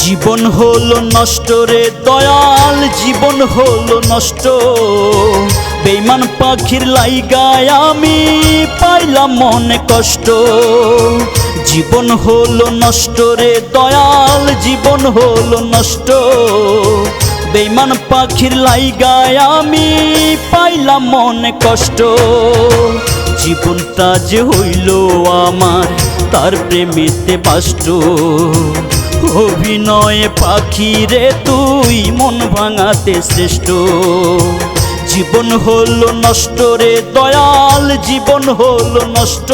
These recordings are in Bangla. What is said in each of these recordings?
জীবন হলো নষ্ট রে দয়াল, জীবন হলো নষ্ট। বেঈমান পাখির লাইগায় আমি পাইলাম মনে কষ্ট। জীবন হলো নষ্ট রে দয়াল, জীবন হলো নষ্ট। বেঈমান পাখির লাইগায় আমি পাইলাম মনে কষ্ট। জীবনটা যে হইল আমার তার প্রেমেতে বাষ্ট। অভিনয়ে পাখি রে তুই মন ভাঙাতে শ্রেষ্ঠ। জীবন হলো নষ্ট রে দয়াল, জীবন হলো নষ্ট।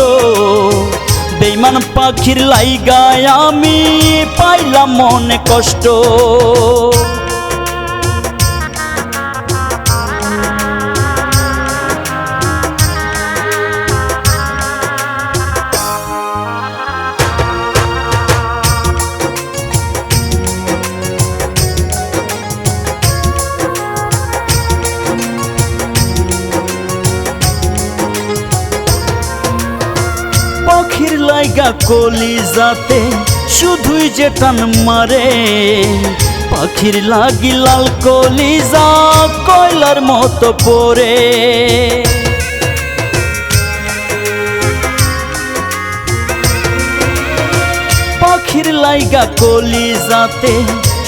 বেঈমান পাখির লাইগায় আমি পাইলাম মনে কষ্ট। পাখির লাইগা কলিজাতে শুধুই যে টান মারে। পাখির লাগি লাল কলিজা কয়লার মতো পড়ে। পাখির লাইগা কলিজাতে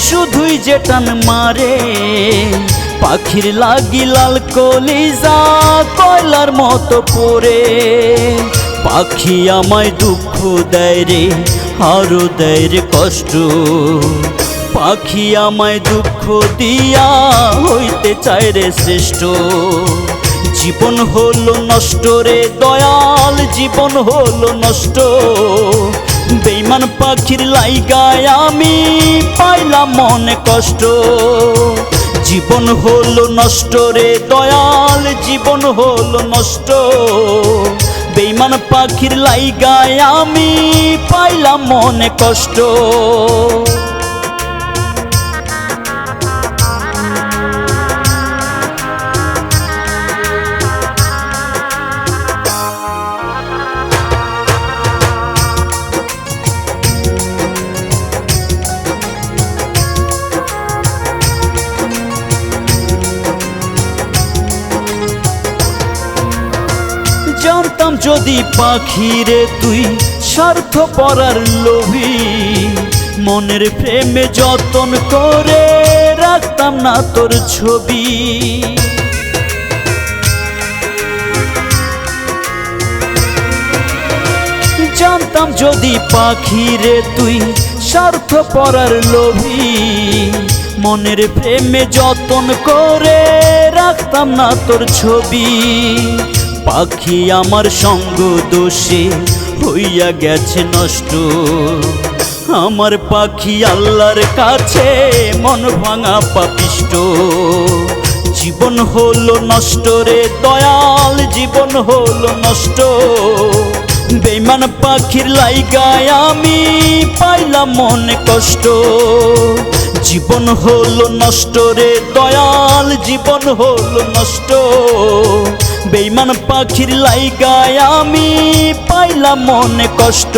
শুধুই যে টান মারে। পাখির লাগি লাল কলিজা কয়লার মতো পড়ে। পাখি আমায় দুঃখ দেয় রে, আরো দেয় রে কষ্ট। পাখি আমায় দুঃখ দিয়া হইতে চায় রে শ্রেষ্ঠ। জীবন হলো নষ্ট রে দয়াল, জীবন হলো নষ্ট। বেঈমান পাখির লাইগায় আমি পাইলাম মনে কষ্ট। জীবন হলো নষ্ট রে দয়াল, জীবন হলো নষ্ট। বেঈমান পাখির লাইগায় আমি পাইলাম মনে কষ্ট। জানতাম যদি পাখি রে তুই স্বার্থপরার লোভী, মনের প্রেমে যতন করে রাখতাম না তোর ছবি। জানতাম যদি পাখি রে তুই স্বার্থপরার লোভী, মনের প্রেমে যতন করে রাখতাম না তোর ছবি। পাখি আমার সঙ্গ দোষে হইয়া গেছে নষ্ট। আমার পাখি আল্লাহর কাছে মন ভাঙা পাপিষ্ট। জীবন হলো নষ্ট রে দয়াল, জীবন হলো নষ্ট। বেঈমান পাখির লাইগায় আমি পাইলাম মনে কষ্ট। জীবন হলো নষ্ট রে দয়াল, জীবন হলো নষ্ট। বেঈমান পাখির লাইগায় আমি পাইলাম মনে কষ্ট।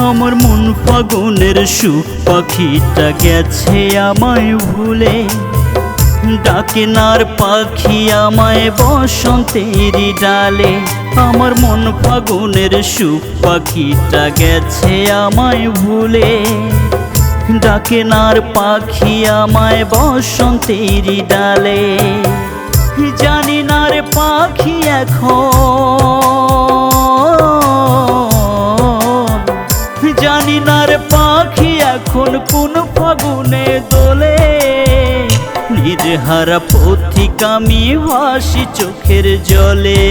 আমার মন ফাগুনের সুখ পাখিটা গেছে আমায় ভুলে। ডাকে নার পাখি আমায় বসন্তের ডালে। আমার মন ফাগুনের সুখ পাখিটা গেছে আমায় ভুলে। ডাকে নার পাখি আমায় বসন্তের ডালে। জানি না রে পাখি এখন জানি না রে পাখি এখন কোন ফাগুনে দোলে, নির্হারা পথিক আমি ভাসি চোখের জলে,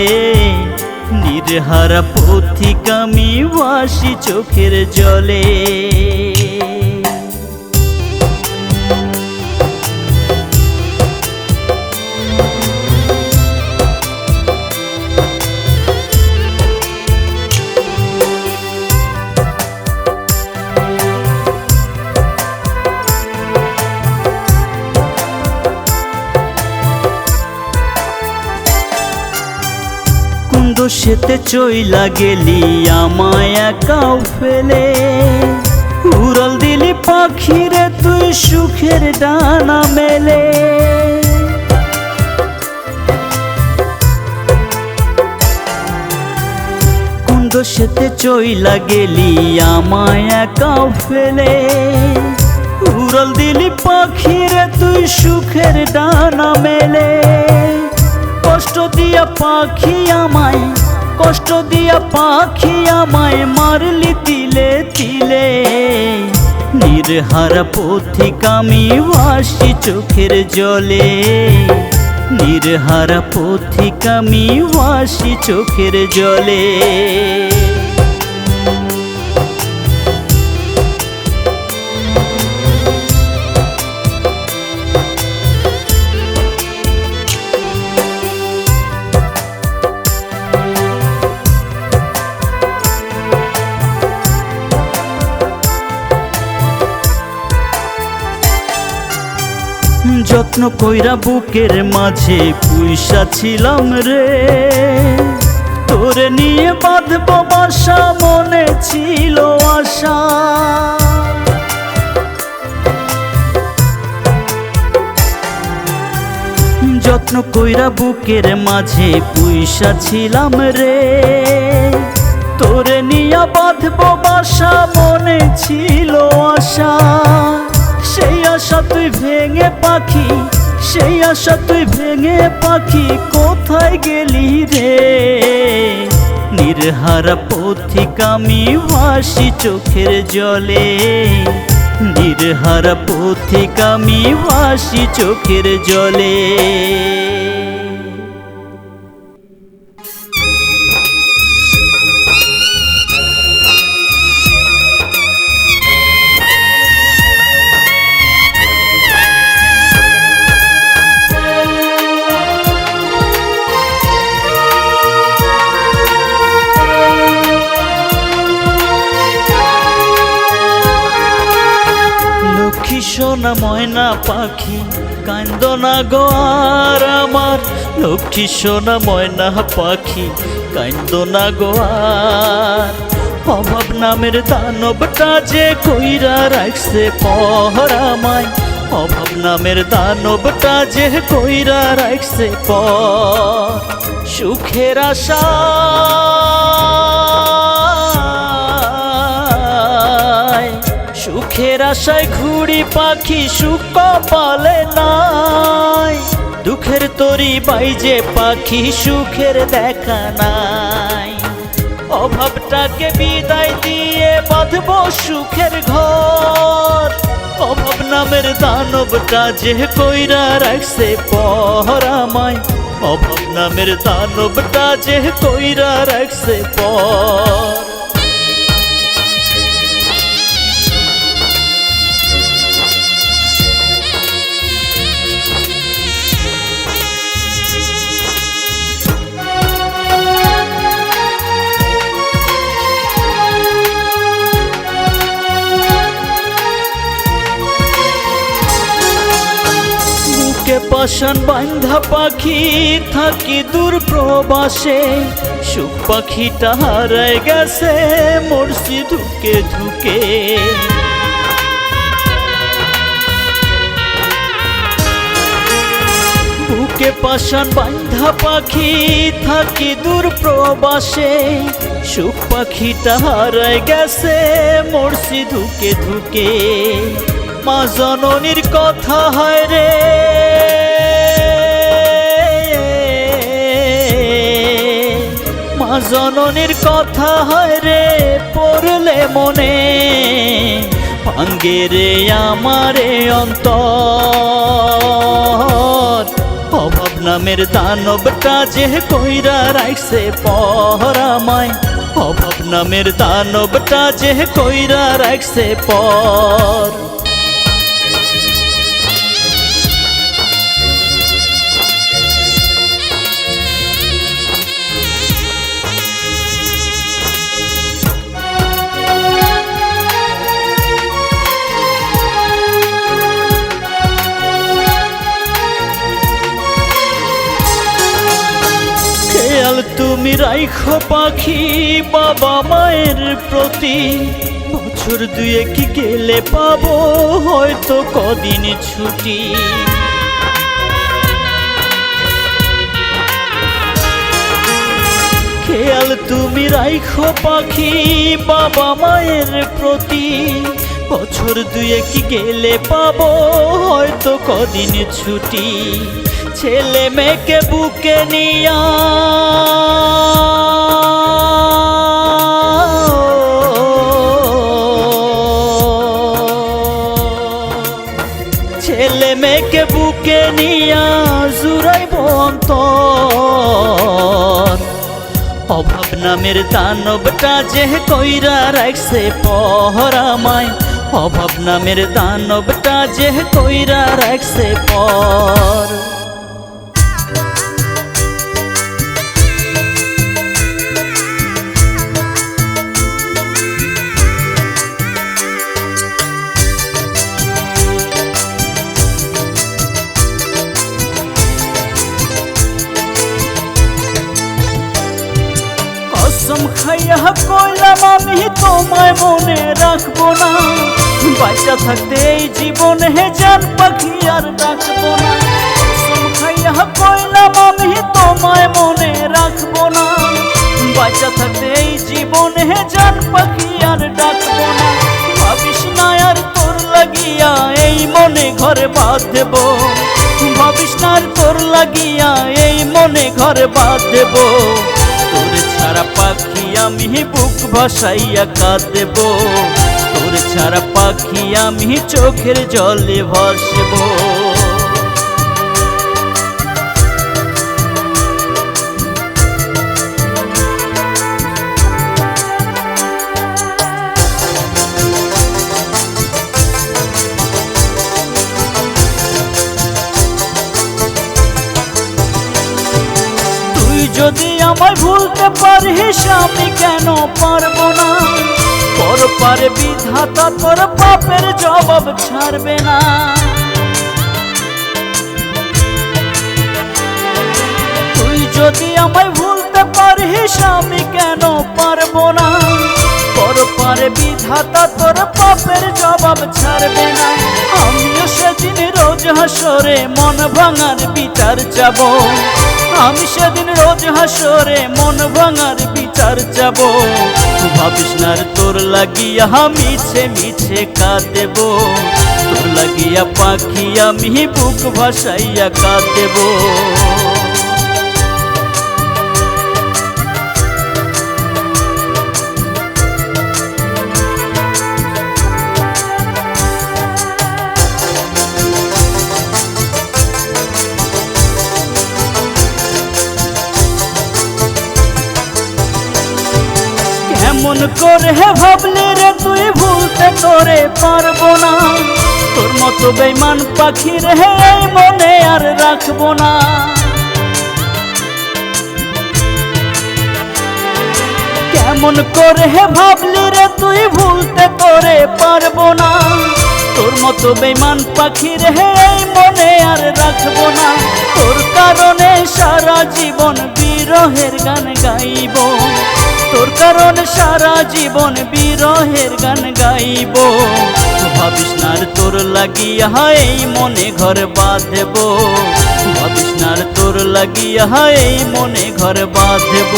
নির্হারা পথিক আমি ভাসি চোখের জলে। দোষেতে চইলা গেলি আমায় একাও ফেলে, উড়াল দিলি পাখিরে তুই সুখের ডানা মেলে। কোন দোষেতে চইলা গেলি আমায় একাও ফেলে, উড়াল দিলি পাখিরে তুই সুখের ডানা মেলে। কষ্ট দিয়া পাখি আমায়, কষ্ট দিয়া পাখি আমায় মারলি তিলে তিলে, নির্হারা পথিক আমি ভাসি চোখের জলে, নির্হারা পথিক আমি ভাসি চোখের জলে। যত্ন কইরা বুকের মাঝে পুইসা ছিলাম রে, তোরে নিয়ে বাঁধব বাসা মনে ছিল আশা। যত্ন কইরা বুকের মাঝে পুইসা ছিলাম রে, তোরে নিয়ে বাঁধব বাসা মনে ছিল আশা। সেই আশা তুই ভেঙে পাখি, সেই আশা তুই ভেঙে পাখি কোথায় গেলি রে, নির্হারা পথিক আমি ভাসি চোখের জলে, নির্হারা পথিক আমি ভাসি চোখের জলে। সোনা ময়না পাখি কান্দো না গো আর আমার, লক্ষ্মী সোনা ময়না পাখি কান্দো না গো আর। অভাব নামের দানবটা যে কইরা রাখছে পহর আমায়, অভাব নামের দানবটা যে কইরা রাখছে পর। সুখের আশা সুখের আশায় ঘুড়ি পাখি সুখ কপালে নাই, দুঃখের তরি বাইজে পাখি সুখের দেখা নাই। অভাবটাকে বিদায় দিয়ে বাঁধব সুখের ঘর, অভাব নামের দানবটা যে কইরা রাখছে পহর আমায়, অভাব নামের দানবটা যে কইরা রাখছে পর। পাষাণ বান্ধা পাখি থাকি দূর প্রবাসে, সুখ পাখিটা হারায় গেছে মরছি ধুকে ধুকে। বুকে পাষাণ বান্ধা পাখি থাকি দূর প্রবাসে, সুখ পাখিটা হারায় গেছে মরছি ধুকে ধুকে। মা জননীর কথা হয় রে, মা জননীর কথা হয় রে, পড়লে মনে ভাঙ্গে রে আমারে অন্তর। অভাব নামের দানবটা যে কইরা রাখছে পহরামায়, অভাব নামের দানবটা যে কইরা রাখছে পর। খেয়াল তুমি রাইখো পাখি বাবা মায়ের প্রতি, বছর দুয়েক গেলে পাবো হয়তো কদিন ছুটি। খেয়াল তুমি রাইখো পাখি বাবা মায়ের প্রতি, বছর দুয়েক গেলে পাবো হয়তো কদিন ছুটি। ছেলে মেয়েকে বুকে নিয়া ছেলে মেয়েকে বুকে নিয়া জুড়াইব অন্তর। অভাব নামের দানবটা যে কইরা রাখছে পহরামায়, অভাব নামের দানবটা যে কইরা রাখছে পর। কসম খাইয়া কইলাম আমি তোমায় মনে রাখবো না, বাঁচা থাকতে এই জীবনে জান পাখি আর ডাকবো না। কসম খাইয়া কইলাম আমি তোমায় মনে রাখবো না, বাঁচা থাকতে এই জীবনে জান পাখি আর ডাকবো না। ভাবিস না আর তোর লাগিয়া এই মনে ঘর বাঁধব, ভাবিস না আর তোর লাগিয়া এই মনে ঘর বাঁধব। তোর ছাড়া পাখি আমি বুক ভাসাইয়া কাঁদব, তোর ছাড়া পাখি আমি চোখের জলে ভাসব। যদি আমায় ভুলতে পারিস আমি কেন পারবো না, পর পারে বিধাতা তোর পাপের জবাব ছাড়বে না। তুই যদি আমায় ভুলতে পারিস আমি কেন পারবো না, পর পারে বিধাতা তোর পাপের জবাব ছাড়বে না। আমিও সেদিন রোজ হাসরে মন ভাঙার বিচার যাব, আমি সেদিন রোজ হাসরে মন ভাঙার বিচার যাব। ভাবিস না তোর লাগিয়া মিছে মিছে কাঁদেব, তোর লাগিয়া পাখি আমি বুক ভাসাইয়া কাঁদেব। কেমন করে ভাবলি রে তুই ভুলতে তোরে পারবো না, তোর মতো বেঈমান পাখি রে এই মনে আর রাখবো না। কেমন করে ভাবলি রে তুই ভুলতে তোরে পারবো না, তোর মতো বেঈমান পাখি রে এই মনে আর রাখবো না। তোর কারণে সারা জীবন বিরহের গান গাইব, তোর কারণে সারা জীবন বিরহের গান গাইব। ভাবিস না তোর লাগিয়া এই মনে ঘর বাঁধব, ভাবিস না তোর লাগিয়া এই মনে ঘর বাঁধব।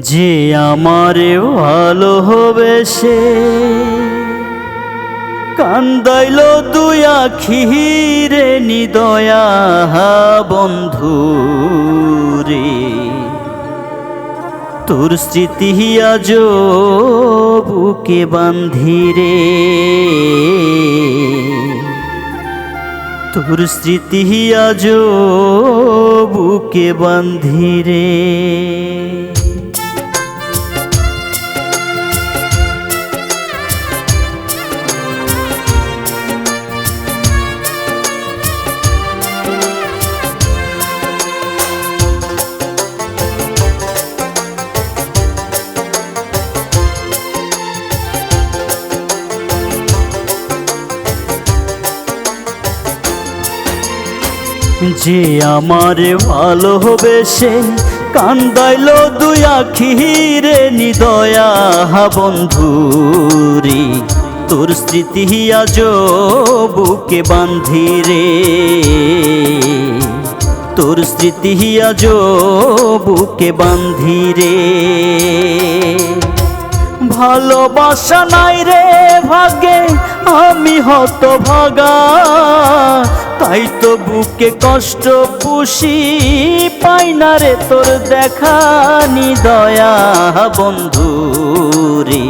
যে আমারে ভালোবেসে কান্দাইল দুই আখি রে নিদয়া বন্ধু রে, তোর স্মৃতি আজো বুকে বান্ধি রে, তোর স্মৃতি আজো বুকে বান্ধি রে। যে আমারে ভালোবেসে কান্দাইলো দুই আখিরে নিদয়া বন্ধুরি, তোর স্মৃতি আজো বুকে বান্ধি রে, তোর স্মৃতি আজো বুকে বান্ধি রে। ভালোবাসা নাই রে ভাগে আমি হতভাগা, তাই তো বুকে কষ্ট পুষি পাই না রে তোর দেখা নিদয়া বন্ধুরি,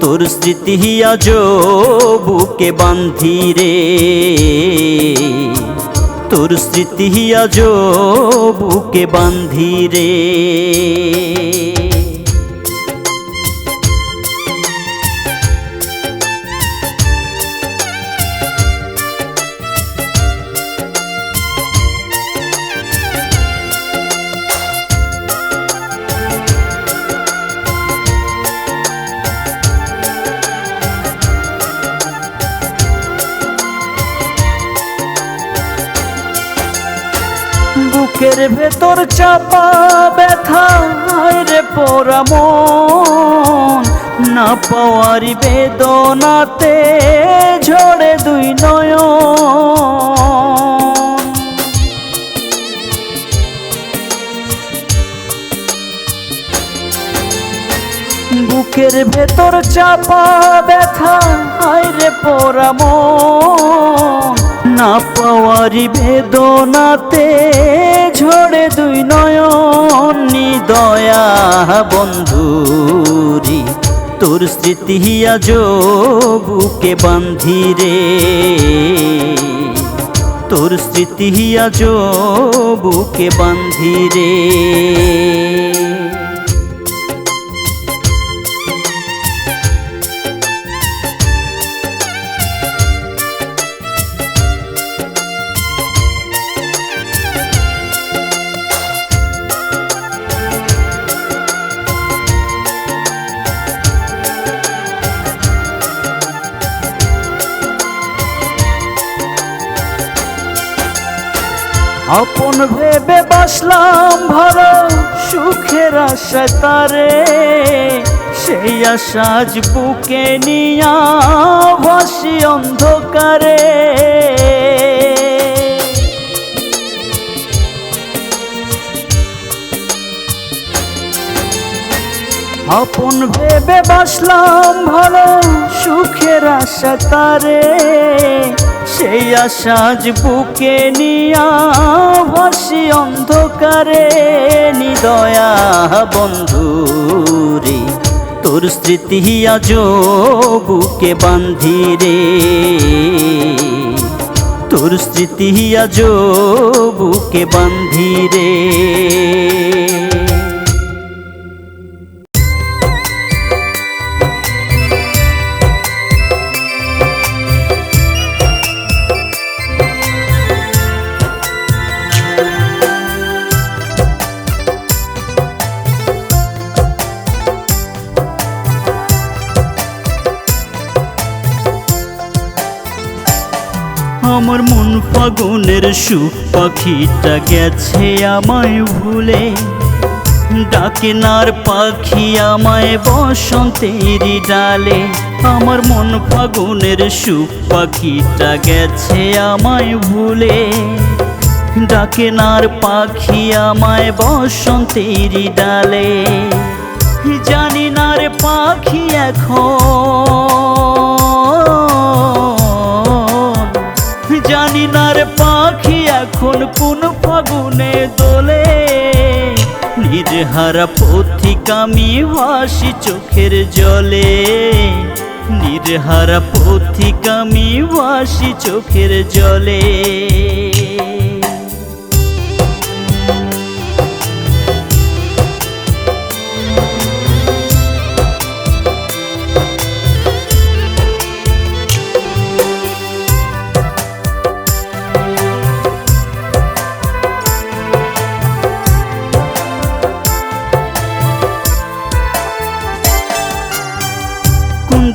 তোর স্মৃতি আজো বুকে বান্ধি রে, তোর স্মৃতি আজো বুকে বান্ধি রে। বুকের ভেতর চাপা ব্যথা রে পোড়া মন, না পাওয়ার বেদনাতে ঝরে দুই নয়ন। বুকের ভেতর চাপা ব্যথা রে পোড়া মন, না পাওয়ারি বেদনাতে ঝরে দুই নয়ন নিদয়া বন্ধুরি, তোর স্মৃতি আজো বুকে বান্ধি রে, তোর স্মৃতি আজো বুকে বান্ধি রে। আপন ভেবে বাসলাম ভালো সুখের আশা তারে, সেই আশা আজ বুকে নিয়া ভাসি অন্ধকারে। আপন ভেবে বাসলাম ভালো সুখের আশা তারে, সেই আশা আজ বুকে নিয়া ভাসি অন্ধকারে নিদয়া বন্ধুরি, তোর স্মৃতি আজো বুকে বান্ধি রে, তোর স্মৃতি আজো বুকে বান্ধি রে। আমার মন ফাগুনের সুখ পাখিটা গেছে আমায় ভুলে, ডাকে নার পাখি আমায় বসন্তের ডালে। আমার মন ফাগুনের সুখ পাখিটা গেছে আমায় ভুলে, ডাকে নার পাখি আমায় বসন্তের ডালে। জানি না রে পাখি এখন, জানি না রে পাখি এখন কোন ফাগুনে দোলে। নির্হারা পথিক আমি ভাসি চোখের জলে, নির্হারা পথিক আমি ভাসি চোখের জলে।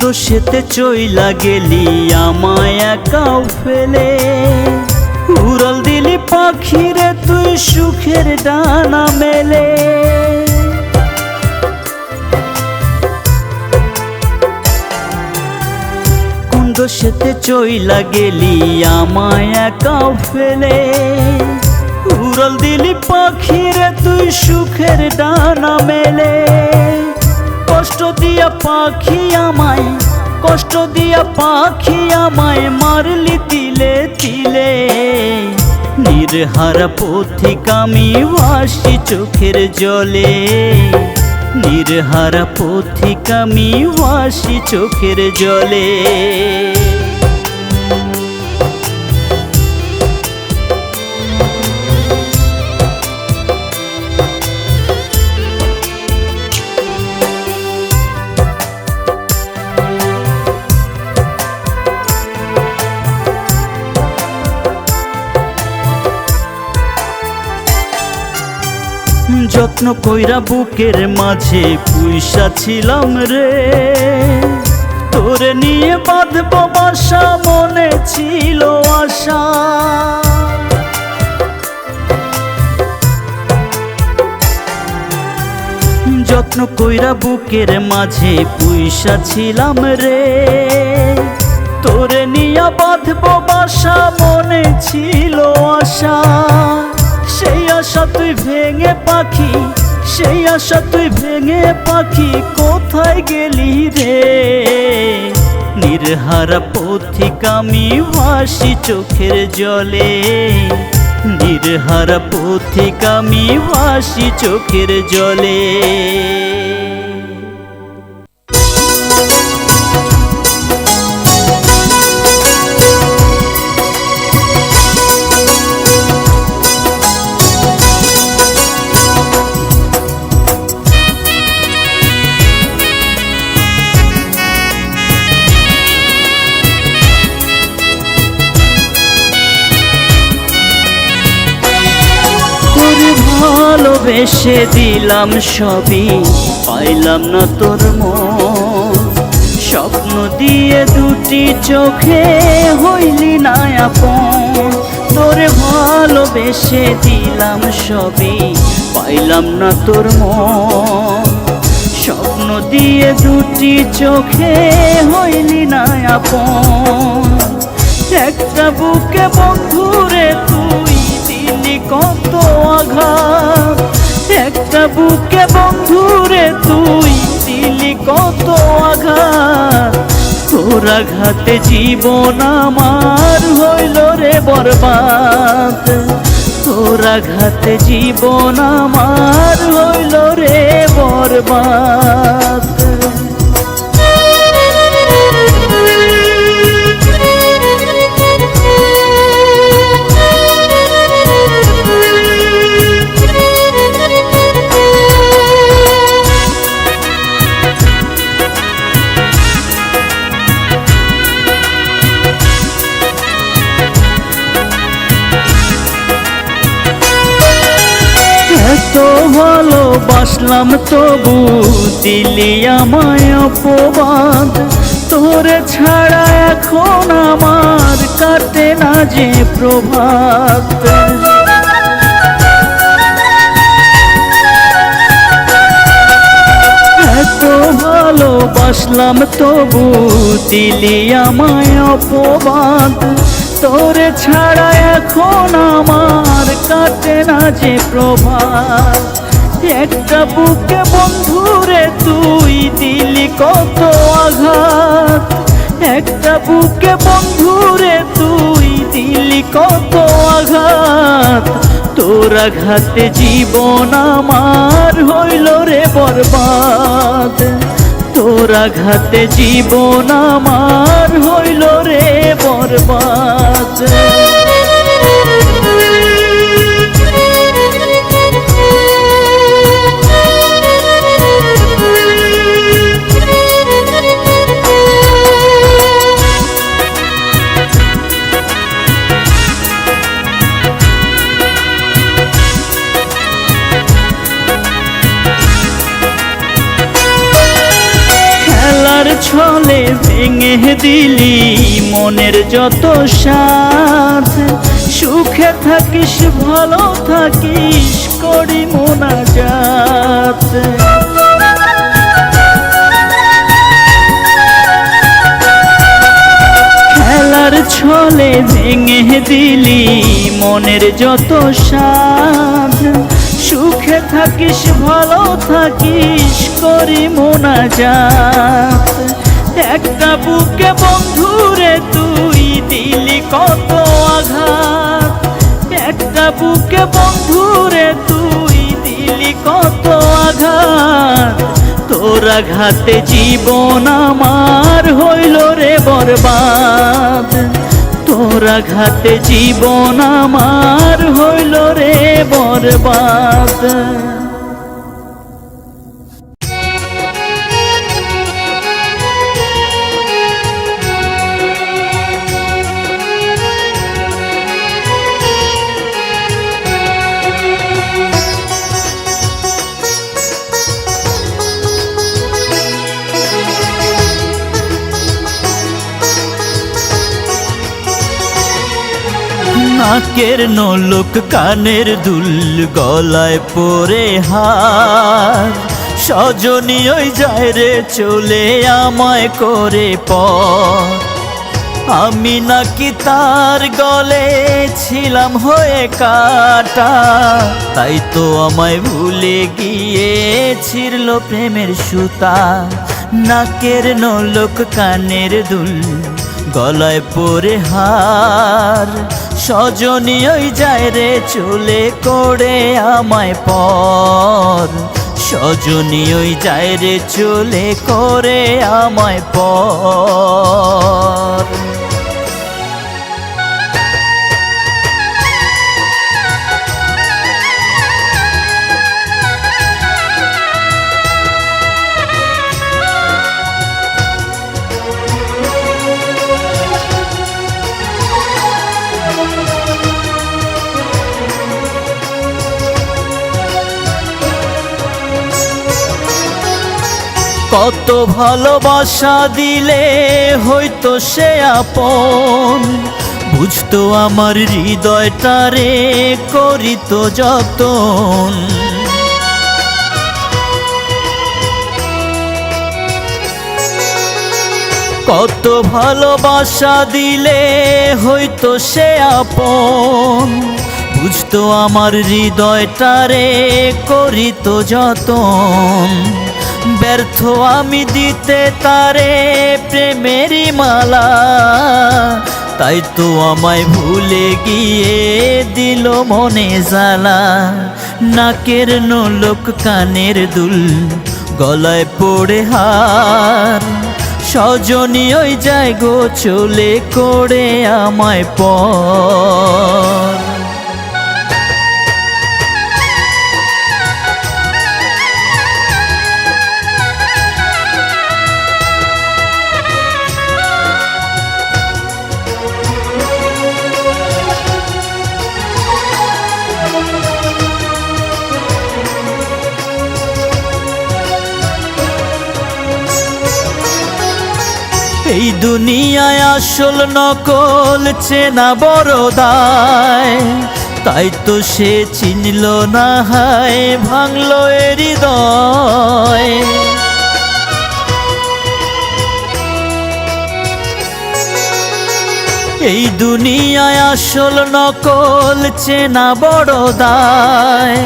দোষেতে চইলা গেলি আমায় একাও ফেলে, উড়াল দিলি পাখিরে তুই সুখের ডানা মেলে। কোন দোষেতে চইলা গেলি আমায় একাও ফেলে, উড়াল দিলি পাখিরে তুই সুখের ডানা মেলে। কষ্ট দিয়া পাখি আমায়, কষ্ট দিয়া পাখি আমায় মারলি তিলে তিলে। নির্হারা পথিক আমি ভাসি চোখের জলে, নির্হারা পথিক আমি ভাসি চোখের জলে। যত্ন কইরা বুকের মাঝে পুইসা ছিলাম রে, তোরে নিয়ে বাঁধব বাসা মনে ছিল আশা। যত্ন কইরা বুকের মাঝে পুইসা ছিলাম রে, তোরে নিয়ে বাঁধব বাসা মনে ছিল আশা। সেই আশা তুই ভেঙে পাখি, সেই আশা তুই ভেঙে পাখি কোথায় গেলি রে। নির্হারা পথিক আমি ভাসি চোখের জলে, নির্হারা পথিক আমি ভাসি চোখের জলে। ভালোবেসে দিলাম সবই, পাইলাম না তোর মন। স্বপ্ন দিয়ে দুটি চোখে হইলি না আপন। তোরে ভালোবেসে দিলাম সবই, পাইলাম না তোর মন। স্বপ্ন দিয়ে দুটি চোখে হইলি না আপন। একটা বুকে বন্ধুরে তুই দিলি কত আঘাত, একটা বুকে বন্ধুরে তুই দিলি কত আঘাত। তোর আঘাতে জীবন আমার হইল রে বরবাদ, তোর আঘাতে জীবন আমার হইল রে বরবাদ। এত ভালোবাসলাম তবু দিলি আমায় অপবাদ। তোরে ছাড়া এখন আমার কাটে না যে প্রভাত। এত ভালোবাসলাম তবু দিলি আমায় অপবাদ। তোরে ছাড়া এখন আমার কাটে না যে প্রভাত। একটা বুকে বন্ধুরে তুই দিলি কত আঘাত, একটা বুকে বন্ধুরে তুই দিলি কত আঘাত। তোর আঘাতে জীবন আমার হইল রে বরবাদ, তোর আঘাতে জীবন আমার হইল রে বরবাদ। ছলে ভেঙে দিলি মনের যত সাথ, সুখে থাকিস ভালো থাকিস করি মোনাজাত। খেলার ছলে ভেঙে দিলি মনের যত সাথ, সুখে থাকিস ভালো থাকিস করি মোনাজাত। একটা বুকে বন্ধুরে তুই দিলি কত আঘাত, একটা বুকে বন্ধুরে তুই দিলি কত আঘাত। তোর আঘাতে জীবন আমার হইল রে বরবাদ, তোর আঘাতে জীবন আমার হইল রে বরবাদ। নাকের নলক কানের দুল গলায় পরে হার, সজনী ওই যায় রে চলে আমায় করে পর। আমি নাকি তার গলে ছিলাম হয়ে কাটা, তাই তো আমায় ভুলে গিয়ে ছিড়ল প্রেমের সুতা। নাকের নলক কানের দুল গলায় পরে হার, সজনী ওই যায় রে চলে করে আমায় পর। সজনী ওই যায় রে চলে করে আমায় পর। কত ভালোবাসা দিলে হয়তো সে আপন, বুঝতো আমার হৃদয়টারে করিত যতন। কত ভালোবাসা দিলে হয়তো সে আপন, বুঝতো আমার হৃদয়টারে করিত যতন। ব্যর্থ আমি দিতে তারে প্রেমেরই মালা, তাই তো আমায় ভুলে গিয়ে দিল মনে জ্বালা। নাকের নলক কানের দুল গলায় পড়ে হার, সজনী ওই যায় গো চলে করে আমায় পর। এই দুনিয়ায় আসল নকল চেনা বড় দায়, তাই তো সে চিনল না হায় ভাঙল হৃদয়। এই দুনিয়ায় আসল নকল চেনা বড় দায়,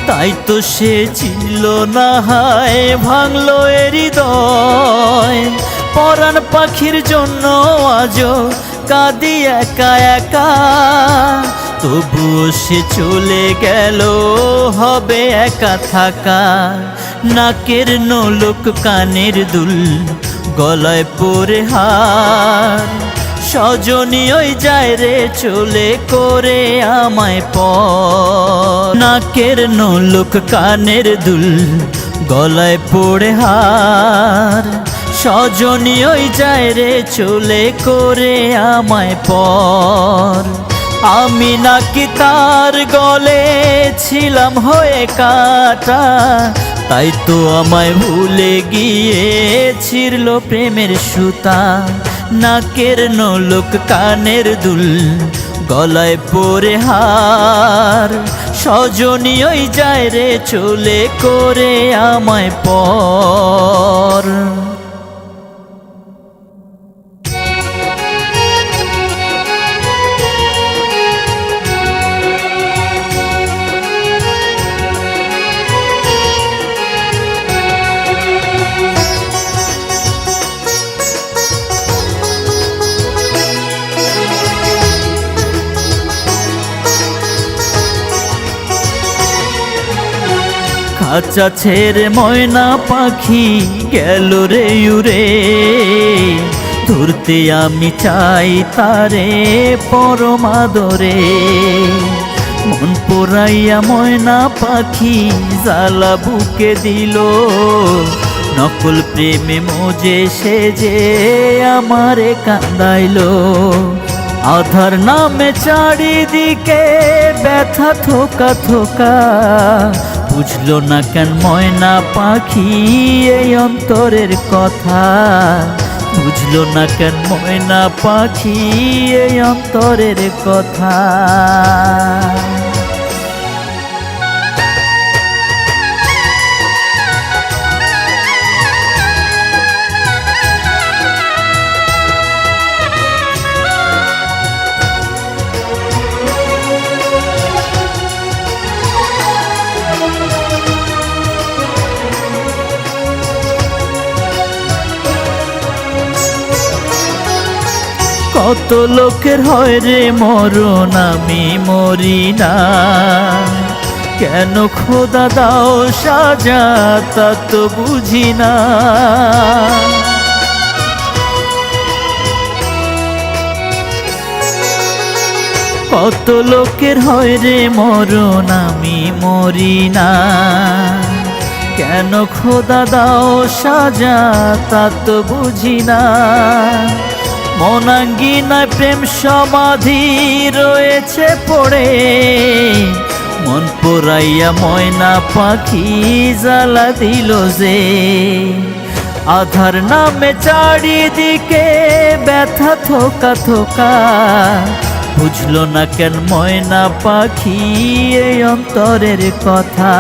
তাই তো সে চিনল না হায় ভাঙল হৃদয়। পরাণ পাখির জন্য আজও কাঁদি একা একা, তবুও সে চলে গেল, হবে একা থাকা। নাকের নোলক কানের দুল, গলায় পরে হার, সজনী ওই যায় রে চলে করে আমায় পর। নাকের নোলক কানের দুল, গলায় পড়ে হার, সজনী ওই যায় রে চলে করে আমায় পর। আমি নাকি তার গলে ছিলাম হয়ে কাটা, তাই তো আমায় ভুলে গিয়ে ছিড়ল প্রেমের সুতা। নাকের নোলক কানের দুল, গলায় পরে হার, সজনী ওই যায় রে চলে করে আমায় পর। খাঁচা ছেড়ে ময়না পাখি গেল রে উড়ে, ধরতে আমি চাই তারে পরম আদরে। মন পোড়াইয়া ময়না পাখি জ্বালা বুকে দিল, নকল প্রেমে মজে সেজে আমারে কান্দাইলো। আধার নামে চারিদিকে ব্যথা থোকা থোকা, বুঝলো না কেন ময়না পাখি এই অন্তরের কথা। বুঝলো না কেন ময়না পাখি এই অন্তরের কথা। কত লোকের হয় রে মরণ, আমি মরি না। কেন খোদা দাও সাজা তা তো বুঝি না। কত লোকের হয় রে মরণ, আমি মরি না। কেন খোদা দাও সাজা তা তো বুঝি না। মনাঙ্গিনায় প্রেম সমাধি রয়েছে পড়ে, মন পোড়াইয়া ময়না পাখি জ্বালা দিল যে। আধার নামে চারিদিকে ব্যথা থোকা থোকা, বুঝলো না কেন ময়না পাখি এই অন্তরের কথা।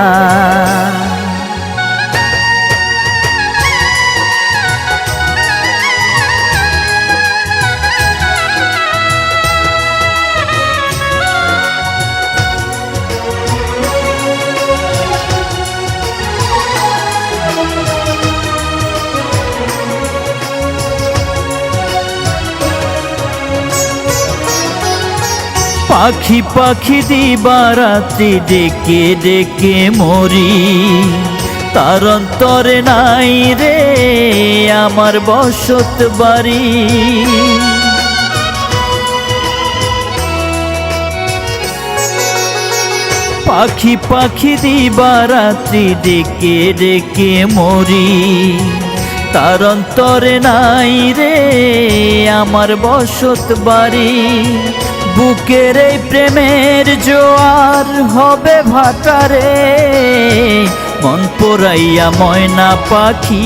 পাখি পাখি দিবারাত্রি ডেকে ডেকে মরি, তার অন্তরে নাই রে আমার বসত বাড়ি। পাখি পাখি দিবারাত্রি ডেকে ডেকে মরি, তার অন্তরে নাই রে আমার বসত বাড়ি। বুকের এই প্রেমের জোয়ার হবে ভাটারে, মন পোড়াইয়া ময়না পাখি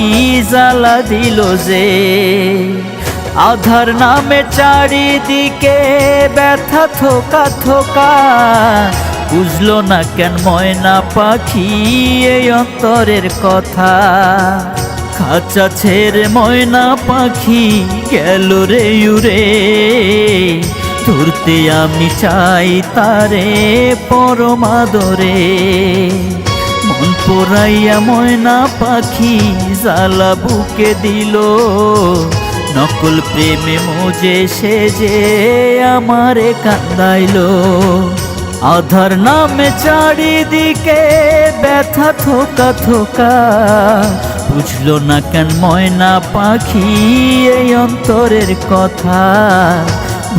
জ্বালা দিল যে। আধার নামে চারিদিকে ব্যথা থোকা থোকা, বুঝলো না কেন ময়না পাখি এই অন্তরের কথা। খাঁচা ছেড়ে ময়না পাখি গেল রে উড়ে, ধরতে আমি চাই তারে পরম আদরে। মন পোড়াইয়া ময়না পাখি জ্বালা বুকে দিল, নকল প্রেমে মোজে সেজে আমারে কান্দাইলো। আধার নামে চারিদিকে ব্যথা থোকা থোকা, বুঝলো না কেন ময়না পাখি এই অন্তরের কথা,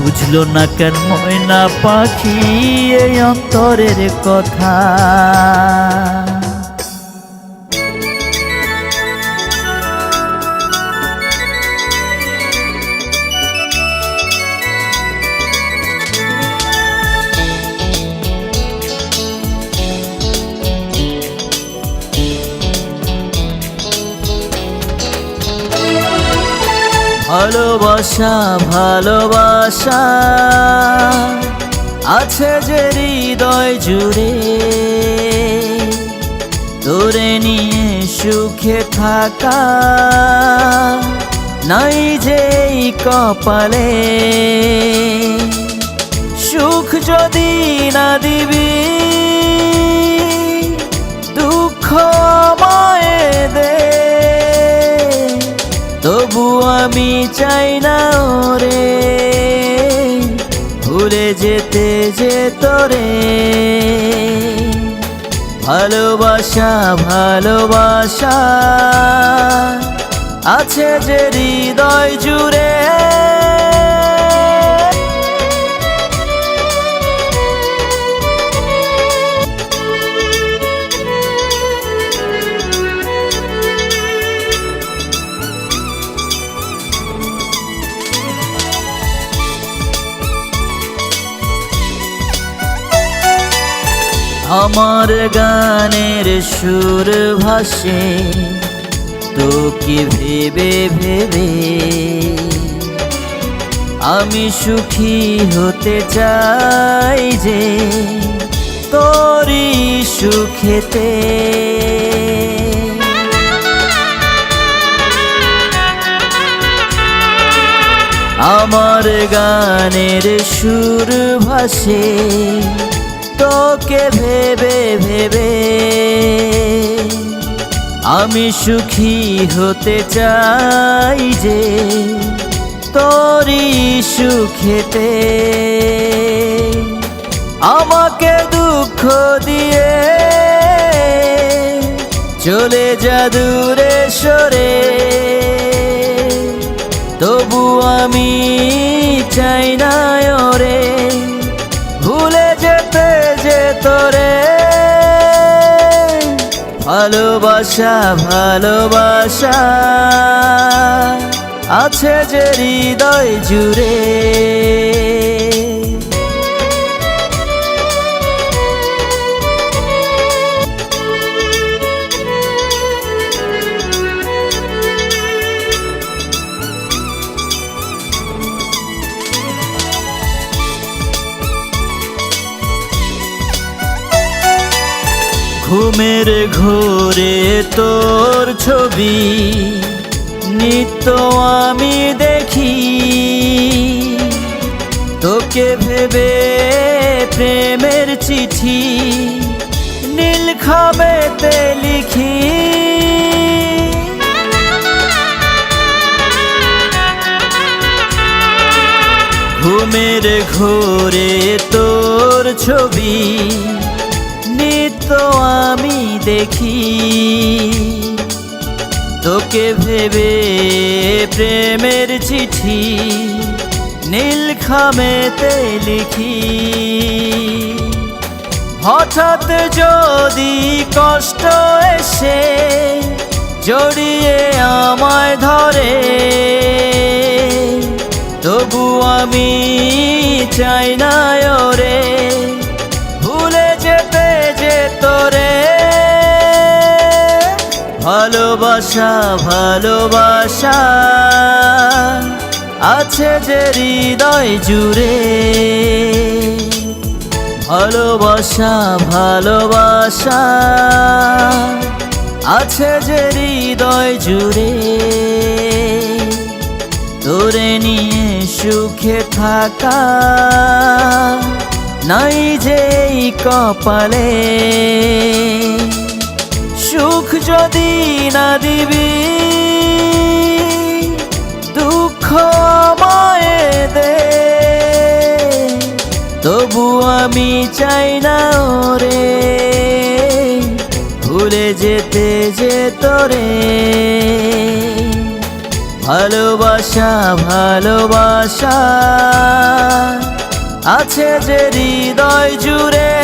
বুঝলো না কেন ময়না পাখি এই অন্তরের কথা। ভালোবাসা ভালোবাসা আছে যে হৃদয় জুড়ে, তোরে নিয়ে সুখে থাকা নাই যে কপালে। সুখ যদি না দিবি দুঃখ আমায় দে, তবু আমি চাই না ওরে ভুলে যেতে যে তোরে। ভালোবাসা ভালোবাসা আছে যে হৃদয় জুড়ে, আমার গানের সুর ভাসে তোকে ভেবে ভেবে, আমি সুখী হতে চাই যে তোরই সুখেতে। আমার গানের সুর ভাসে তোকে ভেবে ভেবে, আমি সুখী হতে চাই যে তোরই সুখেতে। আমাকে দুঃখ দিয়ে চলে যা দূরে সরে, তবু আমি চাই না ওরে ভুলে যেতে যে তোরে। ভালোবাসা ভালোবাসা আছে যে হৃদয় জুড়ে, ঘুমের ঘোরে তোর ছবি নিত্য আমি দেখি, তোকে ভেবে প্রেমের চিঠি নীল খামেতে লিখি। ঘুমের ঘোরে তোর ছবি নিত্য আমি দেখি, তোকে ভেবে প্রেমের চিঠি নীল খামেতে লিখি। হঠাৎ যদি কষ্ট এসে জড়িয়ে আমায় ধরে, তবু আমি চাই না ওরে ভুলে যেতে যে তোরে। ভালোবাসা ভালোবাসা আছে যে হৃদয় জুড়ে, ভালোবাসা ভালোবাসা আছে যে হৃদয় জুড়ে, তোরে নিয়ে সুখে থাকা নাই যে কপালে। সুখ যদি না দিবি দুঃখ চাই না ওরে ভুলে যেতে যে তোরে। ভালোবাসা ভালোবাসা আছে যে হৃদয় জুড়ে,